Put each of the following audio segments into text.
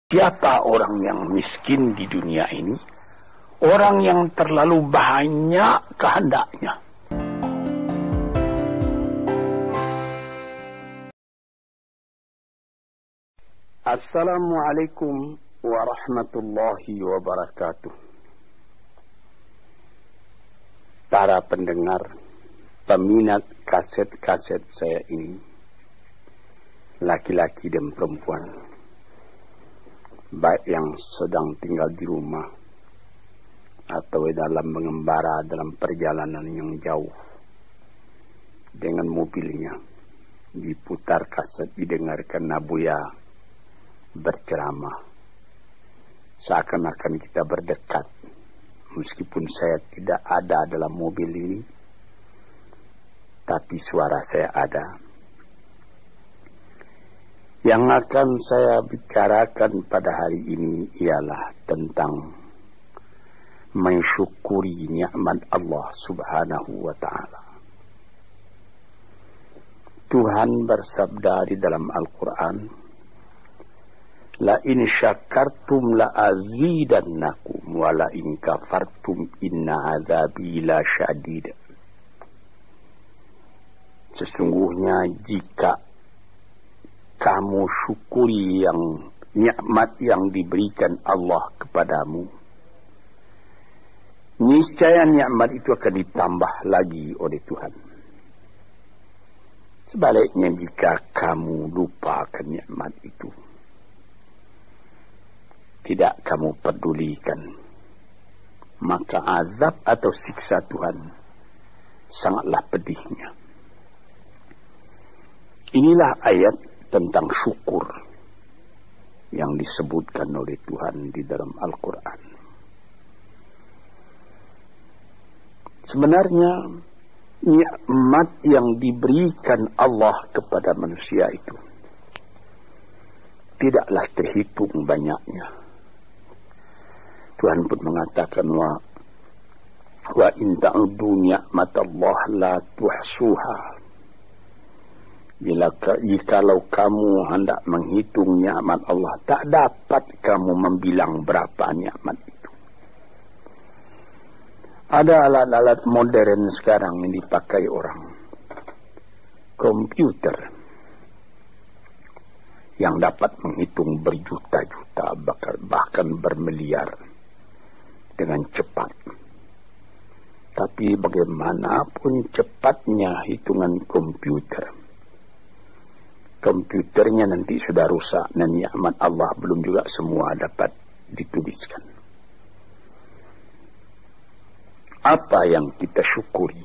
Siapa orang yang miskin di dunia ini? Orang yang terlalu banyak kehendaknya. Assalamualaikum warahmatullahi wabarakatuh. Para pendengar, peminat kaset-kaset saya ini, laki-laki dan perempuan, baik yang sedang tinggal di rumah atau dalam mengembara dalam perjalanan yang jauh dengan mobilnya, diputar kaset, didengarkan Nabuya berceramah, seakan-akan kita berdekat meskipun saya tidak ada dalam mobil ini, tapi suara saya ada. Yang akan saya bicarakan pada hari ini ialah tentang mensyukuri nikmat Allah Subhanahu wa ta'ala. Tuhan bersabda di dalam Al-Quran, la in syakartum la azidannakum wa la in kafartum inna azabi la syadid. Sesungguhnya jika kamu syukuri yang nikmat yang diberikan Allah kepadamu, niscaya nikmat itu akan ditambah lagi oleh Tuhan. Sebaliknya jika kamu lupakan nikmat itu, tidak kamu pedulikan, maka azab atau siksa Tuhan sangatlah pedihnya. Inilah ayat tentang syukur yang disebutkan oleh Tuhan di dalam Al-Quran. Sebenarnya nikmat yang diberikan Allah kepada manusia itu tidaklah terhitung banyaknya. Tuhan pun mengatakan wa in ta'udu ni'matallah la tuhsuha. Jikalau kamu hendak menghitung nikmat Allah, tak dapat kamu membilang berapa nikmat itu. Ada alat-alat modern sekarang yang dipakai orang, komputer, yang dapat menghitung berjuta-juta, bahkan bermiliar dengan cepat. Tapi bagaimanapun cepatnya hitungan komputernya nanti sudah rusak dan nikmat Allah belum juga semua dapat dituliskan. Apa yang kita syukuri?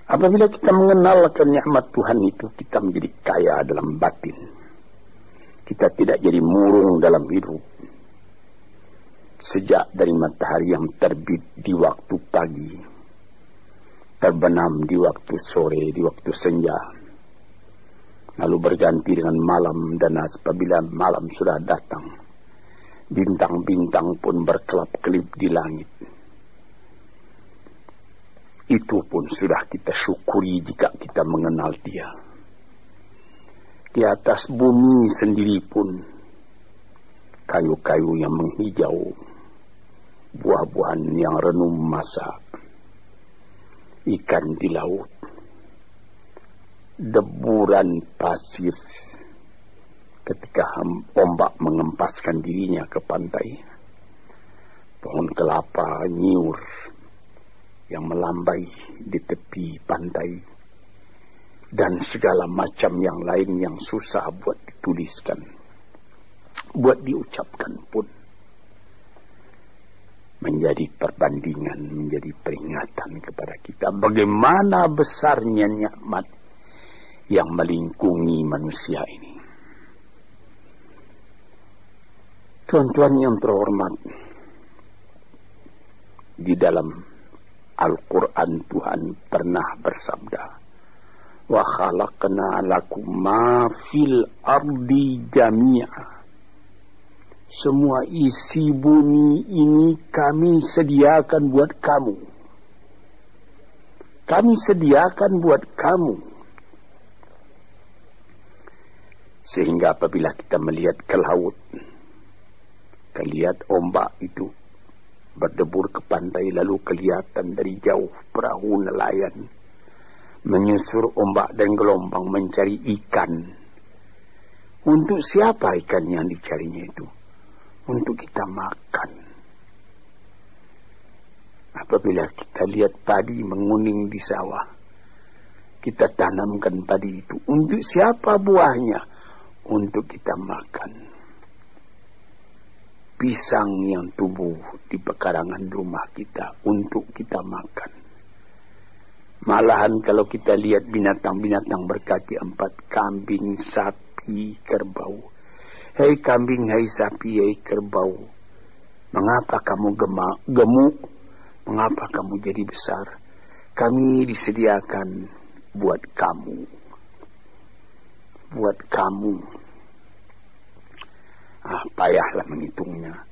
Apabila kita mengenalkan nikmat Tuhan itu, kita menjadi kaya dalam batin. Kita tidak jadi murung dalam hidup. Sejak dari matahari yang terbit di waktu pagi, terbenam di waktu sore, di waktu senja, lalu berganti dengan malam, dan apabila malam sudah datang, bintang-bintang pun berkelap-kelip di langit. Itu pun sudah kita syukuri jika kita mengenal Dia. Di atas bumi sendiri pun, kayu-kayu yang menghijau, buah-buahan yang renum masak, ikan di laut, deburan pasir ketika ombak mengempaskan dirinya ke pantai, pohon kelapa nyiur yang melambai di tepi pantai, dan segala macam yang lain yang susah buat dituliskan, buat diucapkan pun, menjadi perbandingan, menjadi peringatan kepada kita bagaimana besarnya nikmat yang melingkungi manusia ini. Tuan-tuan yang terhormat, di dalam Al-Quran Tuhan pernah bersabda, wa khalaqna lakum ma fil ardi jami'a. Semua isi bumi ini kami sediakan buat kamu. Kami sediakan buat kamu. Sehingga apabila kita melihat ke laut, lihat ombak itu berdebur ke pantai, lalu kelihatan dari jauh perahu nelayan menyusur ombak dan gelombang mencari ikan. Untuk siapa ikan yang dicarinya itu? Untuk kita makan. Apabila kita lihat padi menguning di sawah, kita tanamkan padi itu. Untuk siapa buahnya? Untuk kita makan. Pisang yang tumbuh di pekarangan rumah kita untuk kita makan. Malahan kalau kita lihat binatang-binatang berkaki 4, kambing, sapi, kerbau. Hei kambing, hei sapi, hei kerbau, mengapa kamu gemuk? Mengapa kamu jadi besar? Kami disediakan buat kamu. Buat kamu. Payahlah menghitungnya.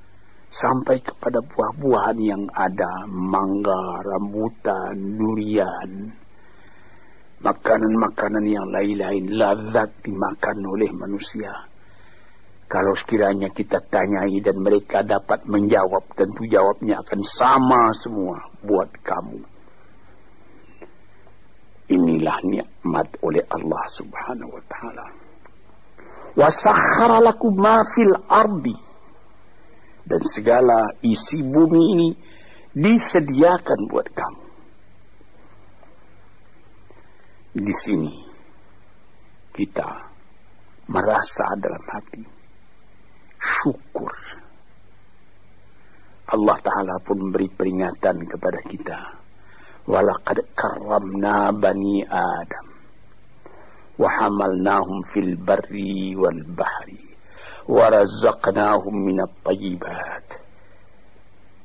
Sampai kepada buah-buahan yang ada, mangga, rambutan, durian, makanan-makanan yang lain-lain, lazat dimakan oleh manusia. Kalau sekiranya kita tanyai dan mereka dapat menjawab, tentu jawabnya akan sama semua buat kamu. Inilah nikmat oleh Allah Subhanahu wa ta'ala. Wa sakhkhara lakum ma fil ardi. Dan segala isi bumi ini disediakan buat kamu. Di sini kita merasa dalam hati syukur. Allah Ta'ala pun beri peringatan kepada kita. Walaqad karramna bani Adam wa hamalnahum fil barri wal bahri وَرَزَّقْنَاهُمْ مِنَ الطَّيِّبَاتِ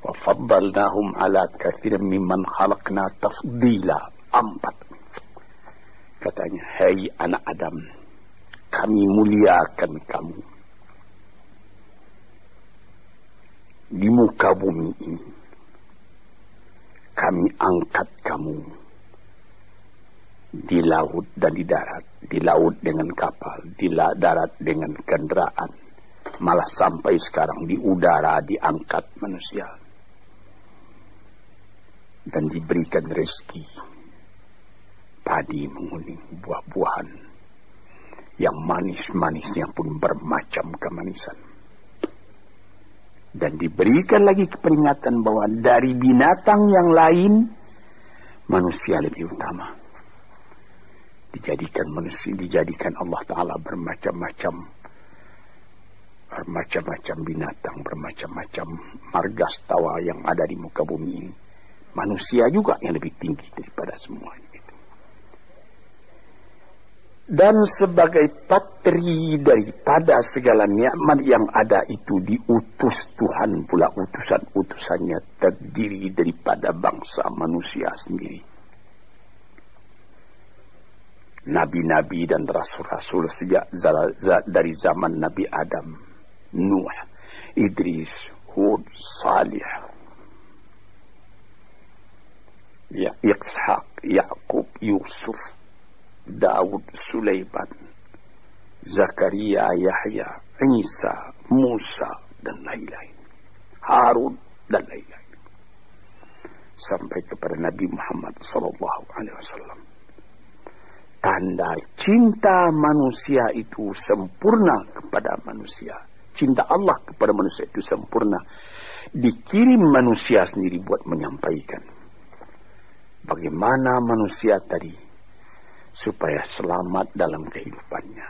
وَفَضَّلْنَاهُمْ عَلَى كَثِيرٍ مِّمَّنْ خَلَقْنَا تَفْضِيلًا. 4. Katanya, hai anak Adam, kami muliakan kamu di muka bumi ini. Kami angkat kamu di laut dan di darat. Di laut dengan kapal, di darat dengan kendaraan. Malah sampai sekarang di udara diangkat manusia. Dan diberikan rezeki. Padi menguning, buah-buahan. Yang manis-manisnya pun bermacam kemanisan. Dan diberikan lagi peringatan bahwa dari binatang yang lain, manusia lebih utama. Dijadikan Allah Ta'ala bermacam-macam binatang, bermacam-macam margastawa yang ada di muka bumi ini. Manusia juga yang lebih tinggi daripada semuanya itu. Dan sebagai patri daripada segala nikmat yang ada itu, diutus Tuhan pula, utusan-utusannya terdiri daripada bangsa manusia sendiri. Nabi-nabi dan rasul-rasul sejak dari zaman Nabi Adam, Nuh, Idris, Hud, Salih, Ishaq, Yaqub, Yusuf, Daud, Sulaiman, Zakaria, Yahya, Isa, Musa, dan lain-lain. Harun, dan lain-lain. Sampai kepada Nabi Muhammad SAW. Tanda cinta manusia itu sempurna kepada manusia. Cinta Allah kepada manusia itu sempurna. Dikirim manusia sendiri buat menyampaikan bagaimana manusia tadi supaya selamat dalam kehidupannya.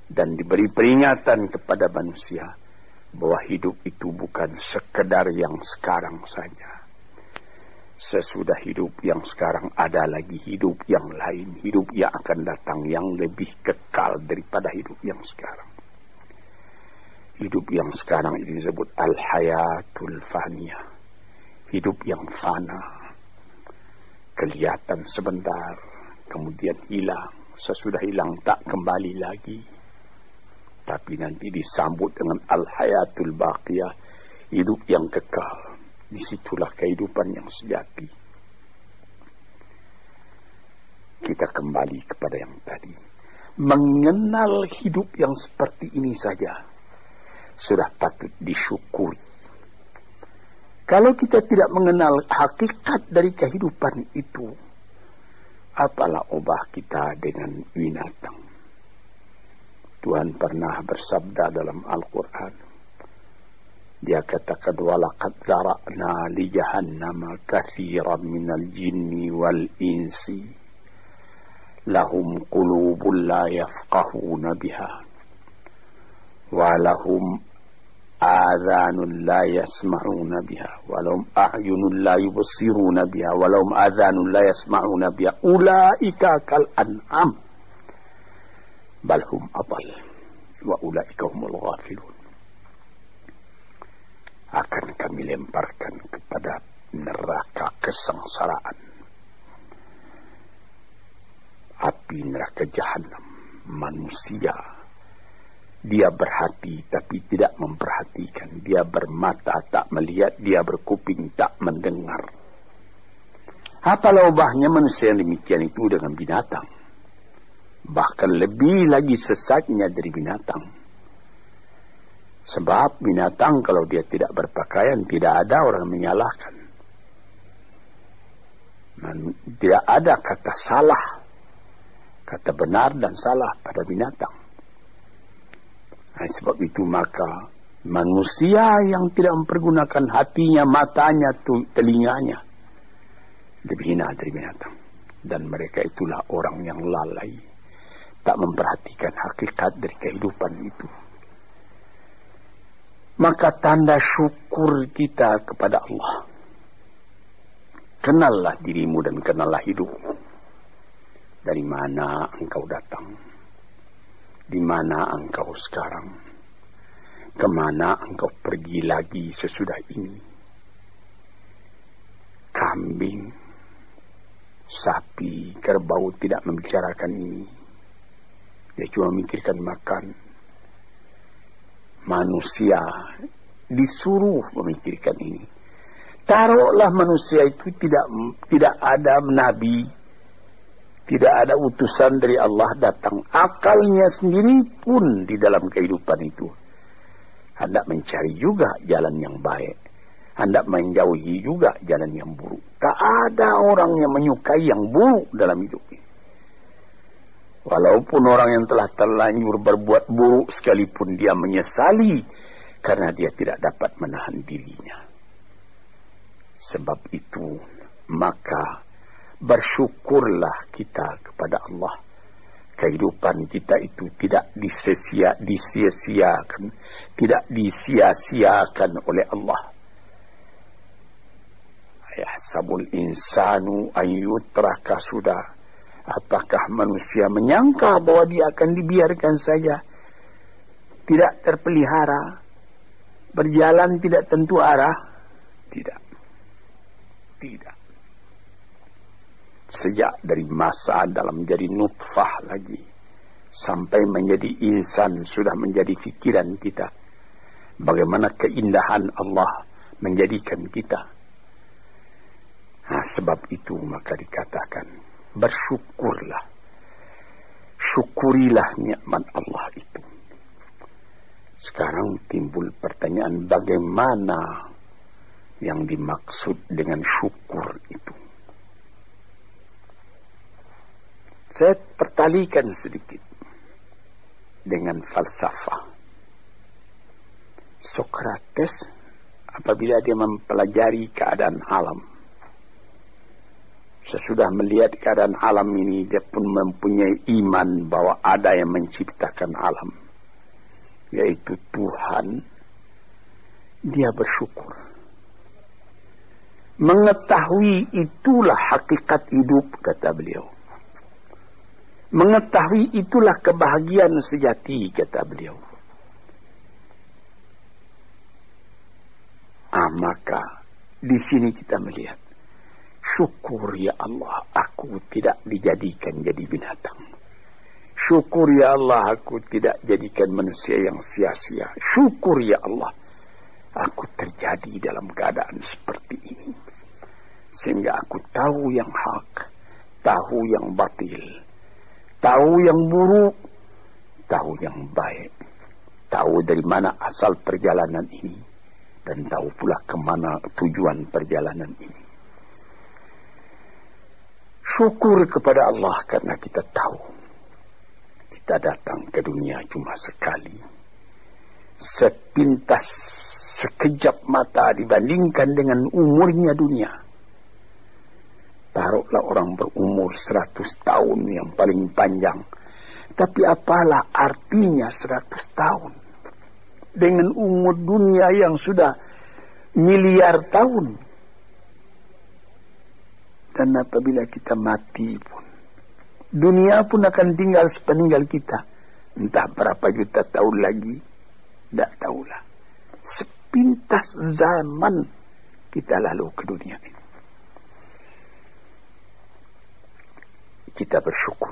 Dan diberi peringatan kepada manusia bahwa hidup itu bukan sekedar yang sekarang saja. Sesudah hidup yang sekarang ada lagi hidup yang lain. Hidup yang akan datang yang lebih kekal daripada hidup yang sekarang. Hidup yang sekarang ini disebut al-hayatul faniyah. Hidup yang fana. Kelihatan sebentar, kemudian hilang. Sesudah hilang tak kembali lagi. Tapi nanti disambut dengan al-hayatul baqiyah. Hidup yang kekal. Disitulah kehidupan yang sejati. Kita kembali kepada yang tadi. mengenal hidup yang seperti ini saja sudah patut disyukuri. Kalau kita tidak mengenal hakikat dari kehidupan itu, apalah obah kita dengan binatang. Tuhan pernah bersabda dalam Al-Quran. Dia katakan, walaqad zara'na li jahannama katsiran minal jinni wal insi lahum qulubun la yafqahuna biha wa lahum adhanun la yasma'una biha wa lahum a'yunun la yubsiruna biha wa lahum adhanun la yasma'una biha ulaika kal an'am bal hum adall wa ulaika humul ghafilun. Akan kami lemparkan kepada neraka kesengsaraan, api neraka jahanam. Manusia, dia berhati tapi tidak memperhatikan, dia bermata tak melihat, dia berkuping tak mendengar. Apalah ubahnya manusia yang demikian itu dengan binatang? Bahkan lebih lagi sesatnya dari binatang. Sebab binatang kalau dia tidak berpakaian, tidak ada orang menyalahkan. Tidak ada kata salah, kata benar dan salah pada binatang. Sebab itu maka manusia yang tidak mempergunakan hatinya, matanya, telinganya, lebih hina dari binatang. Dan mereka itulah orang yang lalai, tak memperhatikan hakikat dari kehidupan itu. Maka tanda syukur kita kepada Allah, kenallah dirimu dan kenallah hidupmu. Dari mana engkau datang, di mana engkau sekarang, kemana engkau pergi lagi sesudah ini. Kambing, sapi, kerbau tidak membicarakan ini. Dia cuma memikirkan makan. Manusia disuruh memikirkan ini. Taruhlah manusia itu tidak ada nabi, tidak ada utusan dari Allah datang. Akalnya sendiri pun di dalam kehidupan itu hendak mencari juga jalan yang baik, hendak menjauhi juga jalan yang buruk. Tak ada orang yang menyukai yang buruk dalam hidup ini. Walaupun orang yang telah terlanjur berbuat buruk sekalipun dia menyesali karena dia tidak dapat menahan dirinya. Sebab itu maka bersyukurlah kita kepada Allah. Kehidupan kita itu tidak disia-siakan, tidak disia-siakan oleh Allah. Yahsabul insanu an yutraka sudah. Apakah manusia menyangka bahwa dia akan dibiarkan saja, tidak terpelihara, berjalan tidak tentu arah? Tidak. Sejak dari masa dalam menjadi nutfah lagi, sampai menjadi insan sudah menjadi fikiran kita. Bagaimana keindahan Allah menjadikan kita. Sebab itu maka dikatakan, bersyukurlah, syukurilah nikmat Allah itu. Sekarang timbul pertanyaan, bagaimana yang dimaksud dengan syukur itu? Saya pertalikan sedikit dengan falsafah. Sokrates apabila dia mempelajari keadaan alam, sesudah melihat keadaan alam ini, dia pun mempunyai iman bahwa ada yang menciptakan alam, yaitu Tuhan. Dia bersyukur. Mengetahui itulah hakikat hidup, kata beliau. Mengetahui itulah kebahagiaan sejati, kata beliau. Maka di sini kita melihat, syukur ya Allah, aku tidak dijadikan jadi binatang. Syukur ya Allah, aku tidak jadikan manusia yang sia-sia. Syukur ya Allah, aku terjadi dalam keadaan seperti ini. Sehingga aku tahu yang hak, tahu yang batil, tahu yang buruk, tahu yang baik, tahu dari mana asal perjalanan ini, dan tahu pula kemana tujuan perjalanan ini. Syukur kepada Allah karena kita tahu kita datang ke dunia cuma sekali. Sepintas, sekejap mata dibandingkan dengan umurnya dunia. Taruhlah orang berumur 100 tahun yang paling panjang. Tapi apalah artinya 100 tahun dengan umur dunia yang sudah miliar tahun. Dan apabila kita mati pun, dunia pun akan tinggal sepeninggal kita. Entah berapa juta tahun lagi, tidak tahulah. Sepintas zaman kita lalu ke dunia ini. Kita bersyukur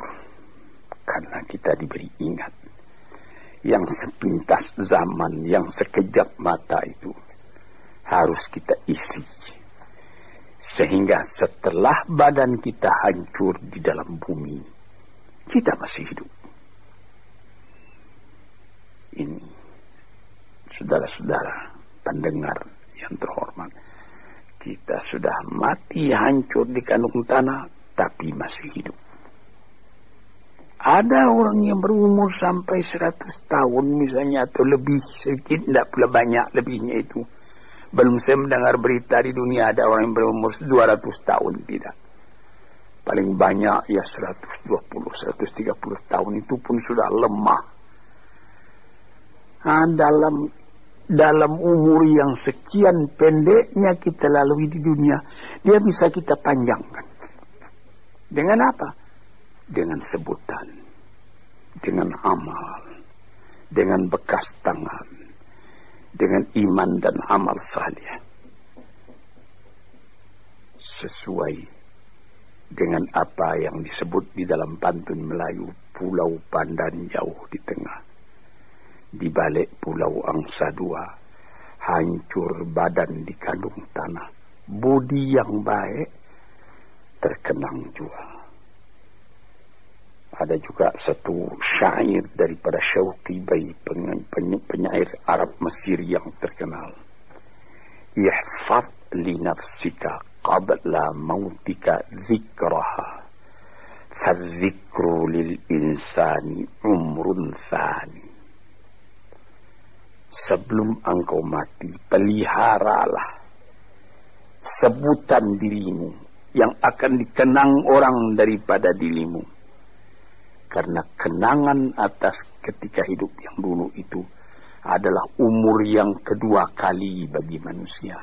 karena kita diberi ingat. Yang sepintas zaman, yang sekejap mata itu harus kita isi. Sehingga setelah badan kita hancur di dalam bumi, kita masih hidup. Ini, saudara-saudara pendengar yang terhormat, kita sudah mati hancur di kandung tanah, tapi masih hidup. Ada orang yang berumur sampai 100 tahun misalnya, atau lebih sedikit, tidak pula banyak lebihnya itu. Belum saya mendengar berita di dunia ada orang yang berumur 200 tahun, tidak. Paling banyak ya 120, 130 tahun, itu pun sudah lemah. Nah, dalam umur yang sekian pendeknya kita lalui di dunia, dia bisa kita panjangkan. Dengan apa? Dengan sebutan, dengan amal, dengan bekas tangan, dengan iman dan amal saleh. Sesuai dengan apa yang disebut di dalam pantun Melayu, Pulau Pandan jauh di tengah. Di balik pulau angsa dua, hancur badan di kandung tanah. Budi yang baik terkenang jua. Ada juga satu syair daripada Syauqi Bai, penyair Arab Mesir yang terkenal. Ihfaz li nafsika qabla mautika zikraha, fadzikru lil insani umrun thani. Sebelum engkau mati, peliharalah sebutan dirimu yang akan dikenang orang daripada dirimu. Karena kenangan atas ketika hidup yang dulu itu adalah umur yang kedua kali bagi manusia.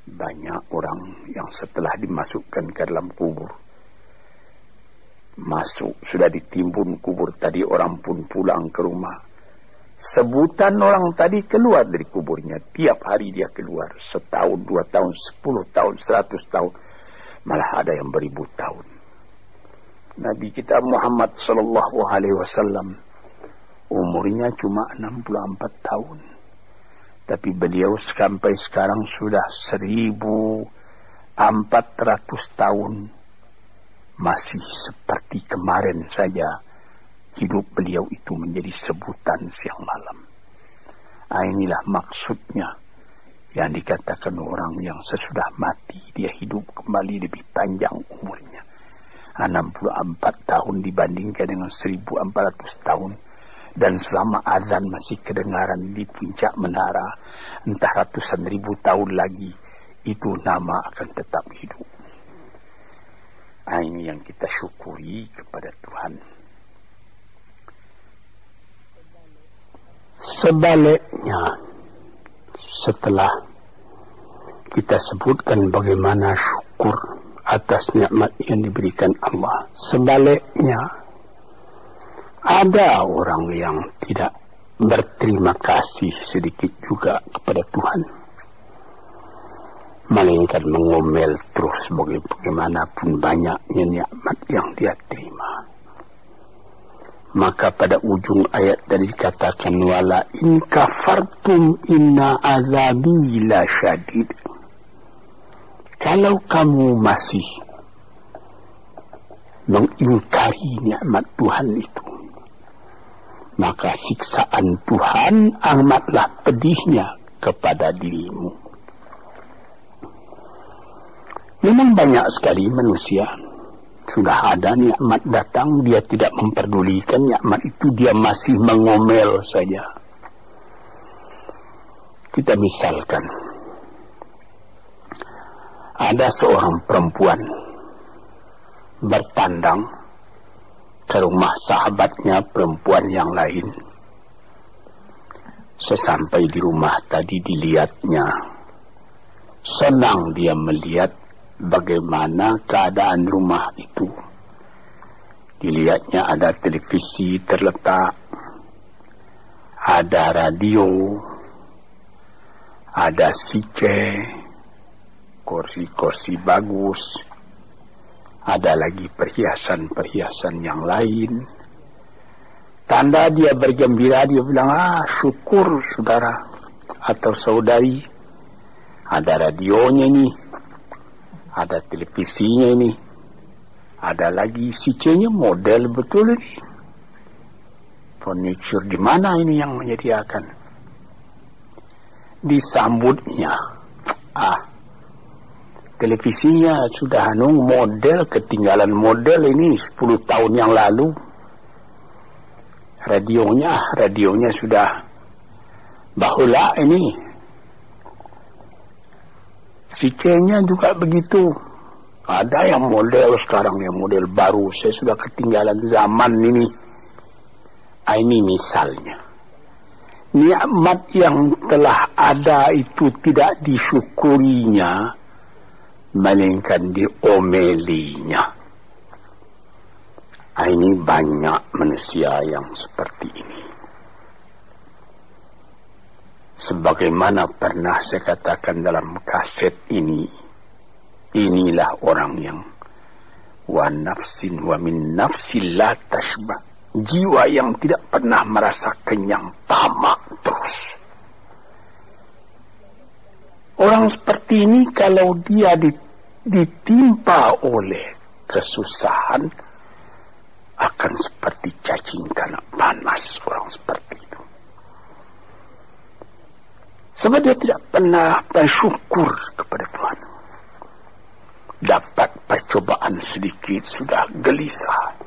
Banyak orang yang setelah dimasukkan ke dalam kubur, masuk, sudah ditimbun kubur tadi, orang pun pulang ke rumah. Sebutan orang tadi keluar dari kuburnya. Tiap hari dia keluar. 1 tahun, 2 tahun, 10 tahun, 100 tahun. Malah ada yang beribu tahun. Nabi kita Muhammad sallallahu alaihi wasallam umurnya cuma 64 tahun. Tapi beliau sampai sekarang sudah 1400 tahun. Masih seperti kemarin saja. Hidup beliau itu menjadi sebutan siang malam. Inilah maksudnya yang dikatakan orang yang sesudah mati dia hidup kembali lebih panjang umurnya. 64 tahun dibandingkan dengan 1400 tahun. Dan selama azan masih kedengaran di puncak menara, entah ratusan ribu tahun lagi, itu nama akan tetap hidup. Ini yang kita syukuri kepada Tuhan. Sebaliknya, setelah kita sebutkan bagaimana syukur atas nikmat yang diberikan Allah, sebaliknya ada orang yang tidak berterima kasih sedikit juga kepada Tuhan, melainkan mengomel terus bagaimanapun banyaknya nikmat yang dia terima. Maka pada ujung ayat tadi dikatakan, wala in kafartum inna azabi la syadid. Kalau kamu masih mengingkari nikmat Tuhan itu, maka siksaan Tuhan amatlah pedihnya kepada dirimu. Memang banyak sekali manusia, sudah ada nikmat datang, dia tidak memperdulikan nikmat itu, dia masih mengomel saja. Kita misalkan, ada seorang perempuan bertandang ke rumah sahabatnya perempuan yang lain. Sesampai di rumah tadi dilihatnya, senang dia melihat bagaimana keadaan rumah itu. Dilihatnya ada televisi terletak, ada radio, ada CC, kursi-kursi bagus, ada lagi perhiasan-perhiasan yang lain. Tanda dia bergembira, dia bilang, syukur saudara atau saudari, ada radionya ini, ada televisinya ini, ada lagi CC-nya, model betul ini. Furniture di mana ini yang menyediakan? Disambutnya, televisinya sudah model, ketinggalan model ini 10 tahun yang lalu. Radionya sudah bahula ini. CC-nya juga begitu. Ada yang model sekarang, yang model baru. Saya sudah ketinggalan zaman ini. Ini misalnya. Nikmat yang telah ada itu tidak disyukurinya, melainkan diomelinya. Ini banyak manusia yang seperti ini. Sebagaimana pernah saya katakan dalam kaset ini, inilah orang yang wa nafsin wa min nafsin la tashbah. Jiwa yang tidak pernah merasa kenyang, tamak terus. Orang seperti ini kalau dia ditimpa oleh kesusahan, akan seperti cacing kena panas orang seperti itu. Sebab dia tidak pernah bersyukur kepada Tuhan. Dapat percobaan sedikit sudah gelisah,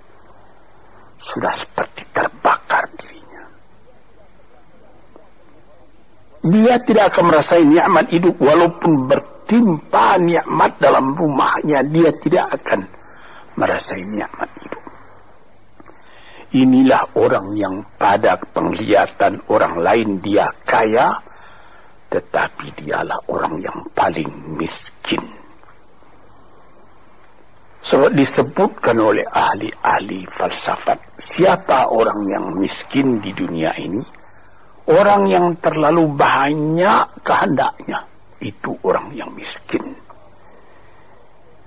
sudah seperti terbakar dirinya. Dia tidak akan merasakan nikmat hidup, walaupun bertimpa nikmat dalam rumahnya, dia tidak akan merasakan nikmat hidup. Inilah orang yang pada penglihatan orang lain dia kaya, tetapi dialah orang yang paling miskin. Sebab disebutkan oleh ahli-ahli falsafat, siapa orang yang miskin di dunia ini? Orang yang terlalu banyak kehendaknya, itu orang yang miskin.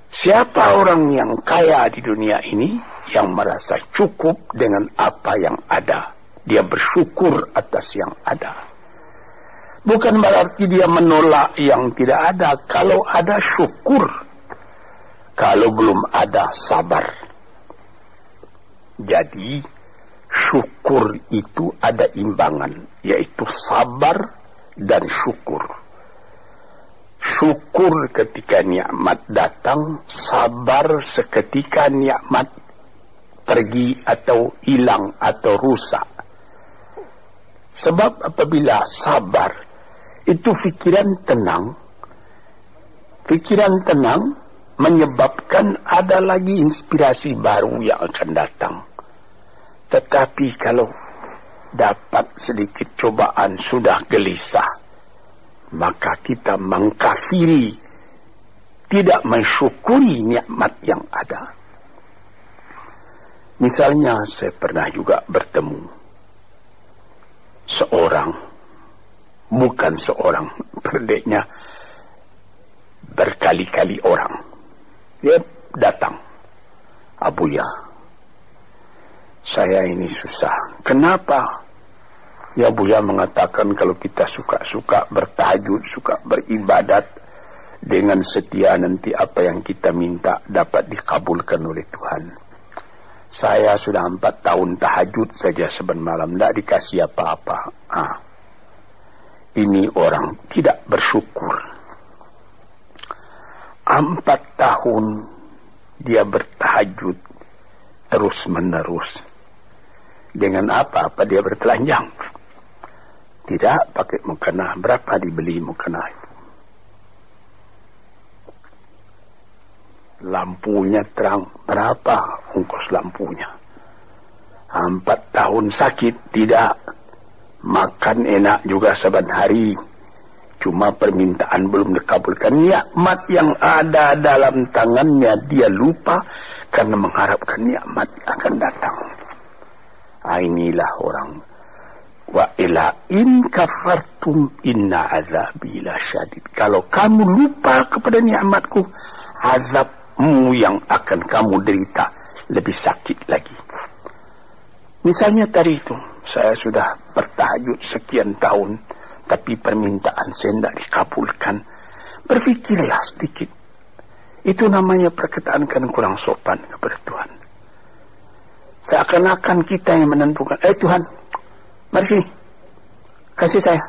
Siapa orang yang kaya di dunia ini, yang merasa cukup dengan apa yang ada? Dia bersyukur atas yang ada. Bukan berarti dia menolak yang tidak ada. Kalau ada, syukur. Kalau belum ada, sabar. Jadi, syukur itu ada imbangan, yaitu sabar dan syukur. Syukur ketika nikmat datang, sabar seketika nikmat pergi atau hilang atau rusak. Sebab apabila sabar, itu pikiran tenang menyebabkan ada lagi inspirasi baru yang akan datang. Tetapi kalau dapat sedikit cobaan sudah gelisah, maka kita mengkafiri, tidak mensyukuri nikmat yang ada. Misalnya saya pernah juga bertemu bukan seorang, berdeknya berkali-kali orang. Dia datang, Abuya, saya ini susah. Kenapa? Ya Buya mengatakan kalau kita suka-suka bertahajud, suka beribadat dengan setia, nanti apa yang kita minta dapat dikabulkan oleh Tuhan. Saya sudah 4 tahun tahajud saja saban malam, tidak dikasih apa-apa. Ini orang tidak bersyukur. 4 tahun dia bertahajud terus menerus. Dengan apa dia bertelanjang? Tidak pakai mukena. Berapa dibeli mukena itu? Lampunya terang. Berapa ongkos lampunya? 4 tahun sakit. Tidak. Makan enak juga saban hari. Cuma permintaan belum dikabulkan. Nikmat yang ada dalam tangannya dia lupa karena mengharapkan nikmat akan datang. Inilah orang. Wa ila in kafartum inna azabi lasyadid. Kalau kamu lupa kepada nikmatku, azabmu yang akan kamu derita lebih sakit lagi. Misalnya tadi itu, saya sudah bertahajud sekian tahun, tapi permintaan saya tidak dikabulkan. Berfikirlah sedikit. Itu namanya perkataan kan kurang sopan kepada Tuhan. Seakan-akan kita yang menentukan. Tuhan, mari sini, kasih saya.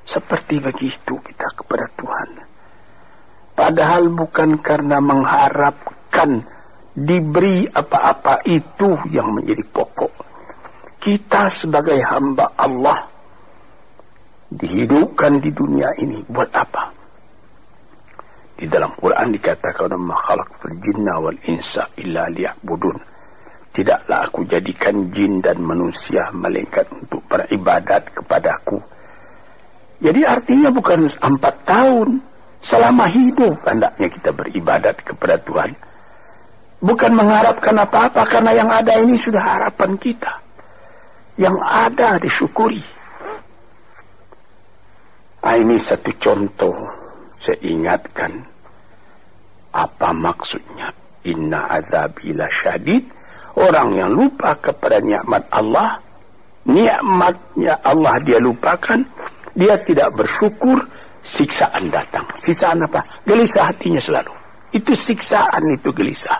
Seperti begitu kita kepada Tuhan. Padahal bukan karena mengharapkan diberi apa-apa itu yang menjadi pokok. Kita sebagai hamba Allah dihidupkan di dunia ini buat apa? Di dalam Quran dikatakan, "Ma khalaqtul jinna wal insa illa liya'budun." Tidaklah aku jadikan jin dan manusia malaikat untuk beribadat kepadaku. Jadi artinya bukan 4 tahun. Selama hidup hendaknya kita beribadat kepada Tuhan. Bukan mengharapkan apa-apa, karena yang ada ini sudah harapan kita. Yang ada disyukuri. Ini satu contoh. Saya ingatkan. Apa maksudnya? Inna azabi lasyadid. Orang yang lupa kepada nikmat Allah, nikmatnya Allah dia lupakan, dia tidak bersyukur, siksaan datang. Siksaan apa? Gelisah hatinya selalu. Itu siksaan, itu gelisah.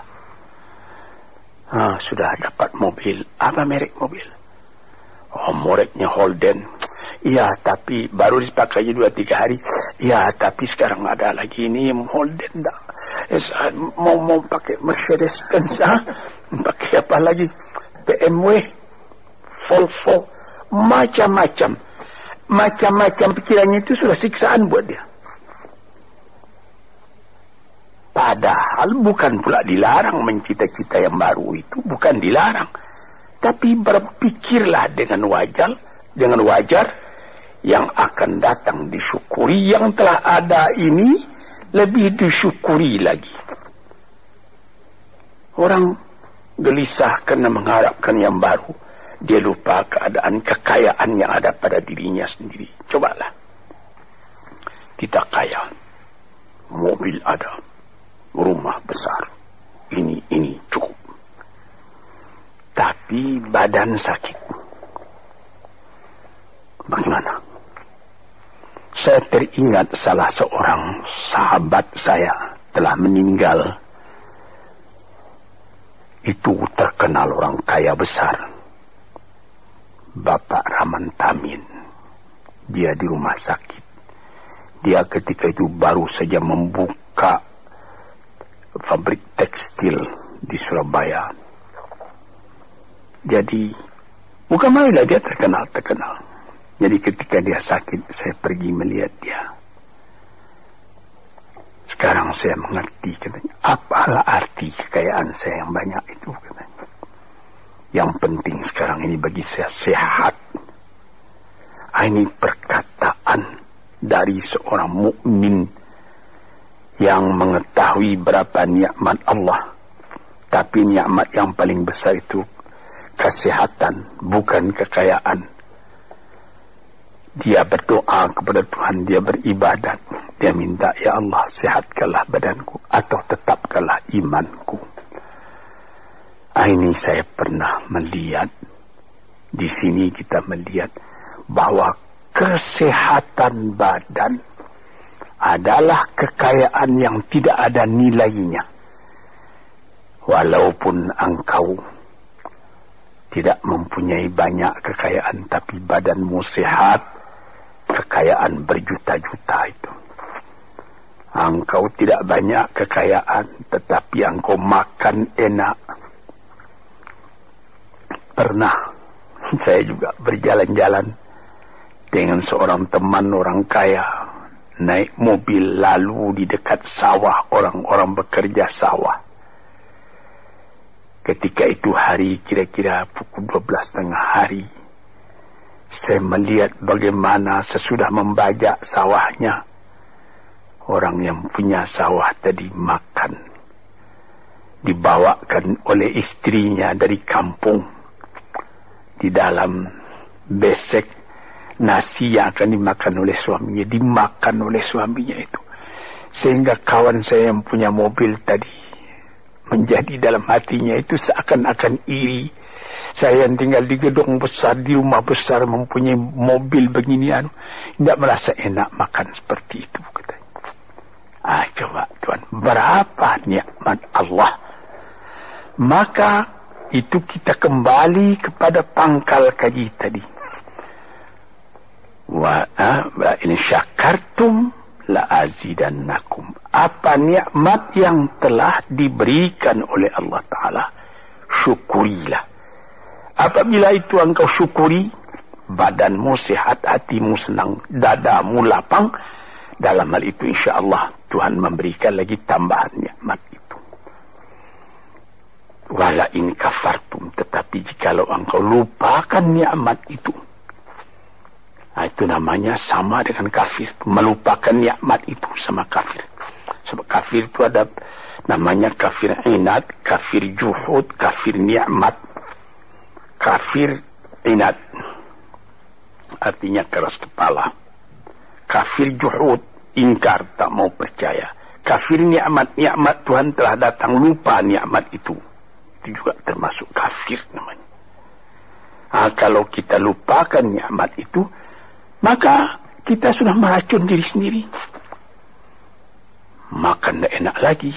Sudah dapat mobil. Apa merek mobil? Mereknya Holden. Ya, tapi baru dipakai 2-3 hari. Ya, tapi sekarang ada lagi ini Holden. Mau pakai Mercedes Benz. Pakai apa lagi? BMW, Volvo, macam-macam. Macam-macam pikirannya itu sudah siksaan buat dia. Padahal bukan pula dilarang mencita-cita yang baru itu. Bukan dilarang. Tapi berpikirlah dengan wajar yang akan datang disyukuri. Yang telah ada ini lebih disyukuri lagi. Orang gelisah karena mengharapkan yang baru. Dia lupa keadaan kekayaan yang ada pada dirinya sendiri. Cobalah. Kita kaya. Mobil ada. Rumah besar. Ini cukup. Tapi badan sakit. Bagaimana? Saya teringat salah seorang sahabat saya telah meninggal. Itu terkenal orang kaya besar. Bapak Rahman Tamin. Dia di rumah sakit. Dia ketika itu baru saja membuka pabrik tekstil di Surabaya. Jadi bukan main lah, dia terkenal. Jadi ketika dia sakit, saya pergi melihat dia. Sekarang saya mengerti, katanya. Apalah arti kekayaan saya yang banyak itu, katanya. Yang penting sekarang ini bagi saya sehat. Ini perkataan dari seorang mukmin yang mengetahui berapa nikmat Allah. Tapi nikmat yang paling besar itu kesehatan, bukan kekayaan. Dia berdoa kepada Tuhan, dia beribadat. Dia minta, ya Allah, sehatkanlah badanku atau tetapkanlah imanku. Ini saya pernah melihat. Di sini kita melihat bahwa kesehatan badan adalah kekayaan yang tidak ada nilainya. Walaupun engkau tidak mempunyai banyak kekayaan, tapi badanmu sehat, kekayaan berjuta-juta itu. Engkau tidak banyak kekayaan, tetapi engkau makan enak. Pernah saya juga berjalan-jalan dengan seorang teman orang kaya, naik mobil lalu di dekat sawah, orang-orang bekerja sawah. Ketika itu hari kira-kira pukul 12:30 hari, saya melihat bagaimana sesudah membajak sawahnya, orang yang punya sawah tadi makan, dibawakan oleh istrinya dari kampung di dalam besek nasi yang akan dimakan oleh suaminya, dimakan oleh suaminya itu. Sehingga kawan saya yang punya mobil tadi menjadi dalam hatinya itu seakan-akan iri. Saya yang tinggal di gedung besar, di rumah besar, mempunyai mobil beginian, tidak merasa enak makan seperti itu, katanya. Coba Tuhan, berapa nikmat Allah. Maka itu kita kembali kepada pangkal kaji tadi. Wa in syakartum la azidannakum. Apa nikmat yang telah diberikan oleh Allah Ta'ala, syukurilah. Apabila itu engkau syukuri, badanmu sehat, hatimu senang, dadamu lapang, dalam hal itu insya-Allah Tuhan memberikan lagi tambahan nikmat itu. Wala in kafartum, tetapi jikalau engkau lupakan nikmat itu, itu namanya sama dengan kafir. Melupakan nikmat itu sama kafir. Sebab kafir itu ada namanya kafir inad, kafir juhud, kafir nikmat. Kafir inad artinya keras kepala. Kafir juhud, ingkar, tak mau percaya. Kafir nikmat, nikmat Tuhan telah datang, lupa nikmat itu. Itu juga termasuk kafir namanya. Kalau kita lupakan nikmat itu, maka kita sudah meracun diri sendiri. Makan tidak enak lagi.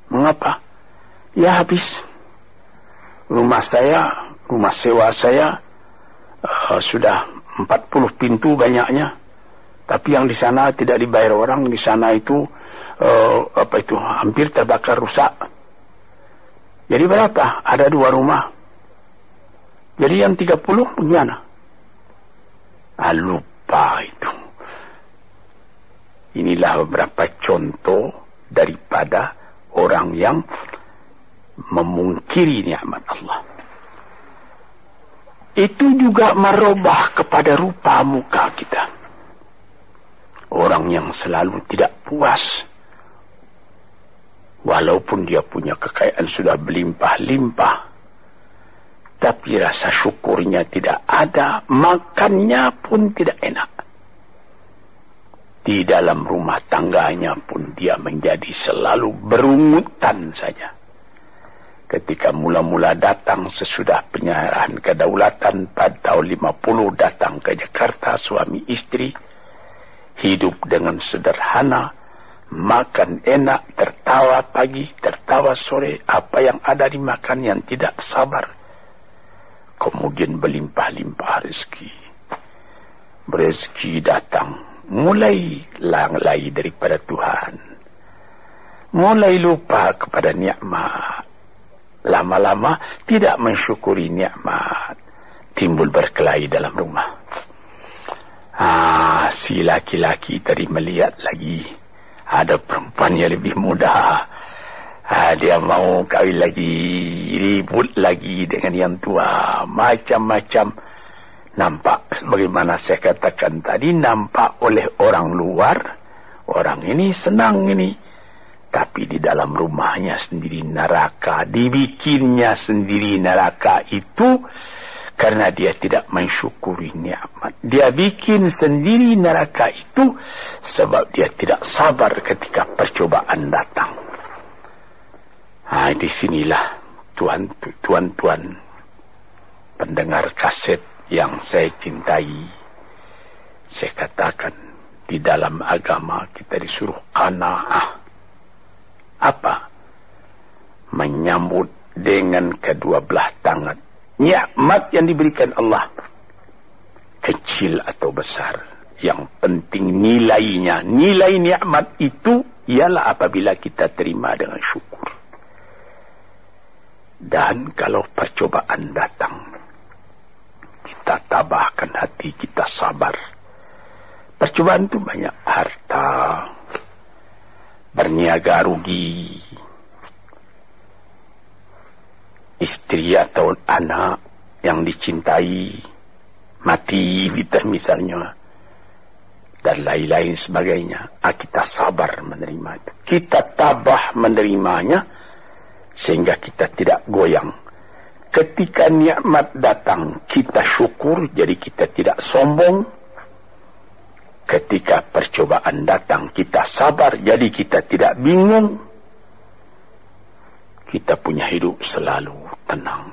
Mengapa? Ya habis. Rumah sewa saya sudah 40 pintu banyaknya. Tapi yang di sana tidak dibayar orang. Di sana itu hampir terbakar, rusak. Jadi berapa? Ada 2 rumah. Jadi yang 30 bagaimana? Lupa itu. Inilah beberapa contoh daripada orang yang memungkiri nikmat Allah. Itu juga merubah kepada rupa muka kita. Orang yang selalu tidak puas, walaupun dia punya kekayaan sudah berlimpah-limpah, tapi rasa syukurnya tidak ada, makannya pun tidak enak. Di dalam rumah tangganya pun dia menjadi selalu berungutan saja. Ketika mula-mula datang sesudah penyerahan kedaulatan pada tahun 50 datang ke Jakarta, suami istri hidup dengan sederhana, makan enak, tertawa pagi, tertawa sore, apa yang ada dimakan yang tidak sabar. Kemudian berlimpah-limpah rezeki. Rezeki datang, mulai lalai daripada Tuhan. Mulai lupa kepada nikmat. Lama-lama tidak mensyukuri nikmat. Timbul berkelahi dalam rumah. Si laki-laki tadi melihat lagi ada perempuan yang lebih muda. Dia mau kawin lagi, ribut lagi dengan yang tua, macam-macam. Nampak, bagaimana saya katakan tadi, nampak oleh orang luar, orang ini senang ini. Tapi di dalam rumahnya sendiri neraka, dibikinnya sendiri neraka itu, karena dia tidak mensyukuri nikmat. Dia bikin sendiri neraka itu, sebab dia tidak sabar ketika percobaan datang. Di sinilah tuan-tuan pendengar kaset yang saya cintai. Saya katakan, di dalam agama kita disuruh qanaah. Apa? Menyambut dengan kedua belah tangan nikmat yang diberikan Allah, kecil atau besar, yang penting nilainya. Nilai nikmat itu ialah apabila kita terima dengan syukur. Dan kalau percobaan datang, kita tabahkan hati, kita sabar. Percobaan itu banyak, harta, berniaga rugi, istri atau anak yang dicintai mati misalnya, dan lain-lain sebagainya. Kita sabar menerima itu, kita tabah menerimanya, sehingga kita tidak goyang. Ketika nikmat datang, kita syukur, jadi kita tidak sombong. Ketika percobaan datang, kita sabar, jadi kita tidak bingung. Kita punya hidup selalu tenang.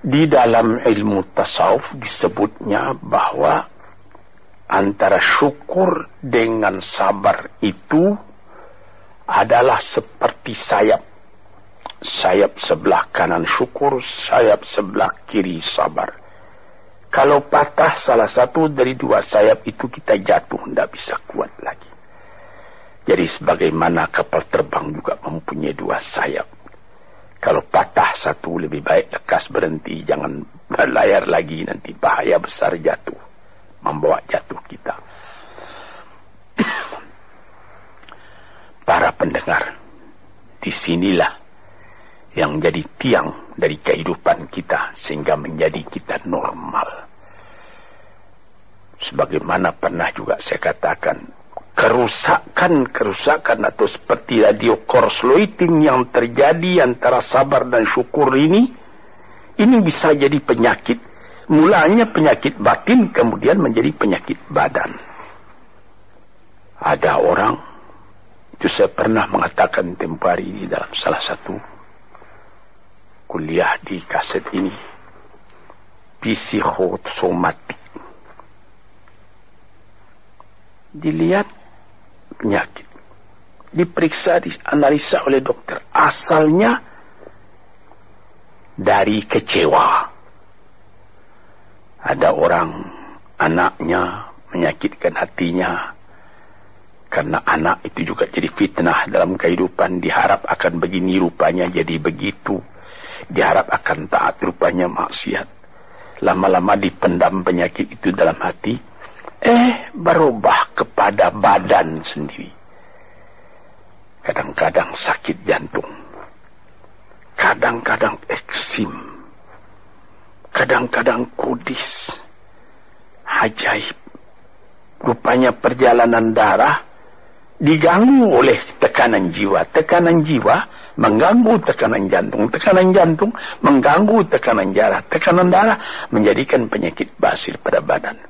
Di dalam ilmu tasawuf disebutnya bahwa antara syukur dengan sabar itu adalah seperti sayap. Sayap sebelah kanan syukur, sayap sebelah kiri sabar. Kalau patah salah satu dari dua sayap itu, kita jatuh, tidak bisa kuat lagi. Jadi sebagaimana kapal terbang juga mempunyai dua sayap. Kalau patah satu, lebih baik lekas berhenti, jangan berlayar lagi, nanti bahaya besar jatuh, membawa jatuh kita. Para pendengar, disinilah yang jadi tiang dari kehidupan kita, sehingga menjadi kita normal. Sebagaimana pernah juga saya katakan, kerusakan atau seperti radio korsleting yang terjadi antara sabar dan syukur ini bisa jadi penyakit. Mulanya penyakit batin, kemudian menjadi penyakit badan. Ada orang, itu saya pernah mengatakan tempoh hari ini dalam salah satu kuliah di kaset ini, psikosomatik. Dilihat penyakit, diperiksa, dianalisa oleh dokter, asalnya dari kecewa. Ada orang, anaknya menyakitkan hatinya, karena anak itu juga jadi fitnah dalam kehidupan. Diharap akan begini, rupanya jadi begitu. Diharap akan taat, rupanya maksiat. Lama-lama dipendam penyakit itu dalam hati, berubah kepada badan sendiri. Kadang-kadang sakit jantung, kadang-kadang eksim, kadang-kadang kudis. Ajaib. Rupanya perjalanan darah diganggu oleh tekanan jiwa. Tekanan jiwa mengganggu tekanan jantung mengganggu tekanan darah menjadikan penyakit basir pada badan.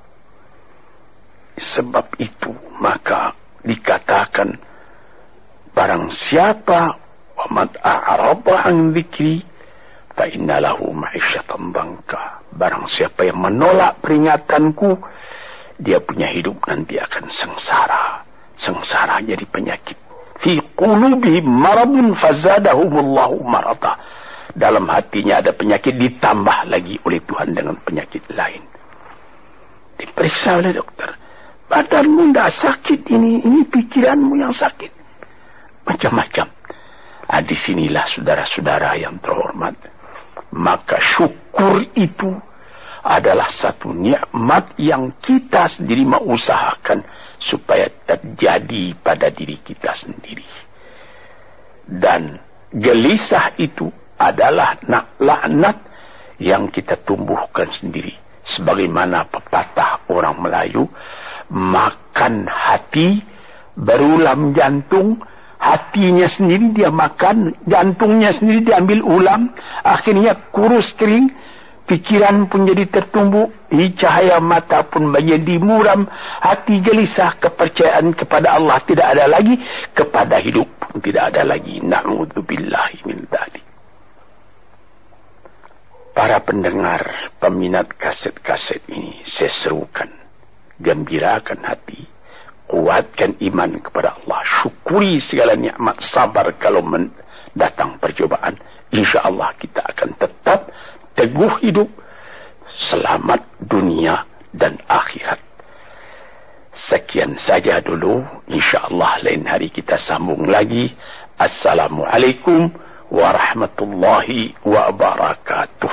Sebab itu maka dikatakan, barang siapa waman a'rada an dzikri fa inna lahu ma'isyatan dhanka. Barang siapa yang menolak peringatanku, dia punya hidup nanti akan sengsara. Sengsara jadi penyakit. Fi qulubihim maradun fazadahumullahu marada. Dalam hatinya ada penyakit, ditambah lagi oleh Tuhan dengan penyakit lain. Diperiksa oleh dokter, badanmu tidak sakit, ini pikiranmu yang sakit. Macam-macam. Disinilah saudara-saudara yang terhormat, maka syukur itu adalah satu nikmat yang kita sendiri mengusahakan supaya terjadi pada diri kita sendiri. Dan gelisah itu adalah laknat yang kita tumbuhkan sendiri. Sebagaimana pepatah orang Melayu, makan hati, berulam jantung. Hatinya sendiri dia makan, jantungnya sendiri diambil ulam, akhirnya kurus kering. Pikiran pun jadi tertumbuk, cahaya mata pun menjadi muram, hati gelisah, kepercayaan kepada Allah tidak ada lagi, kepada hidup pun tidak ada lagi. Na'udzubillahi min dzalik. Para pendengar, peminat kaset-kaset ini, saya serukan, gembirakan hati, kuatkan iman kepada Allah, syukuri segala nikmat, sabar kalau datang percobaan. insya Allah kita akan tetap teguh hidup, selamat dunia dan akhirat. Sekian saja dulu, insya Allah lain hari kita sambung lagi. Assalamualaikum warahmatullahi wabarakatuh.